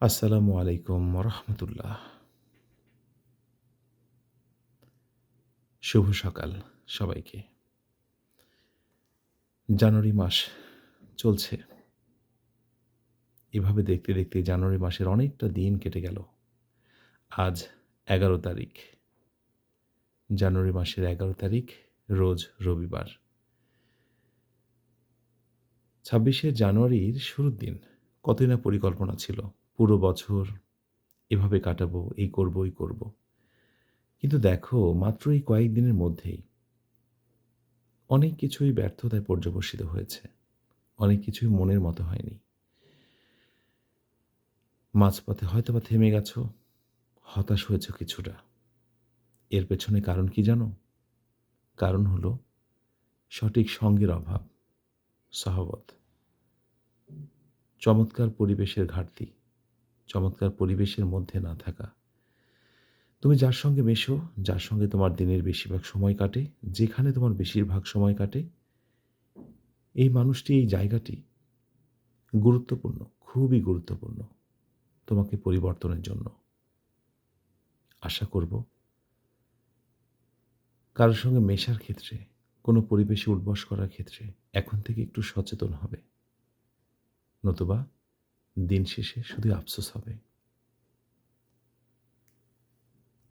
আসসালামু আলাইকুম ওরহমতুল্লাহ। শুভ সকাল সবাইকে। জানুয়ারি মাস চলছে। এভাবে দেখতে, দেখতে জানুয়ারি মাসের অনেকটা দিন কেটে গেল। আজ ১১ তারিখ। জানুয়ারি মাসের ১১ তারিখ রোজ রবিবার। ২৬শে জানুয়ারির শুরুর দিন। কতই না পরিকল্পনা ছিল। পুরো বছর এভাবে কাটাবো, এই করব, ওই করব। কিন্তু দেখো মাত্র এই কয়েকদিনের মধ্যেই অনেক কিছুই ব্যর্থতায় পর্যবসিত হয়েছে। অনেক কিছুই মনের মতো হয়নি। মাঝপথে হয়তোবা থেমে গেছো, হতাশ হয়েছো কিছুটা। এর পেছনে কারণ কি জানো? কারণ হলো সঠিক সঙ্গের অভাব, সহবত। চমৎকার পরিবেশের ঘাটতি, চমৎকার পরিবেশের মধ্যে না থাকা। তুমি যার সঙ্গে মেশো, যার সঙ্গে তোমার দিনের বেশিরভাগ সময় কাটে, যেখানে তোমার বেশিরভাগ সময় কাটে, এই মানুষটি, এই জায়গাটি গুরুত্বপূর্ণ, খুবই গুরুত্বপূর্ণ তোমাকে পরিবর্তনের জন্য। আশা করব কারো সঙ্গে মেশার ক্ষেত্রে, কোনো পরিবেশে উঠবস করার ক্ষেত্রে এখন থেকে একটু সচেতন হবে। নতুবা দিন শেষে শুধু আফসোস হবে।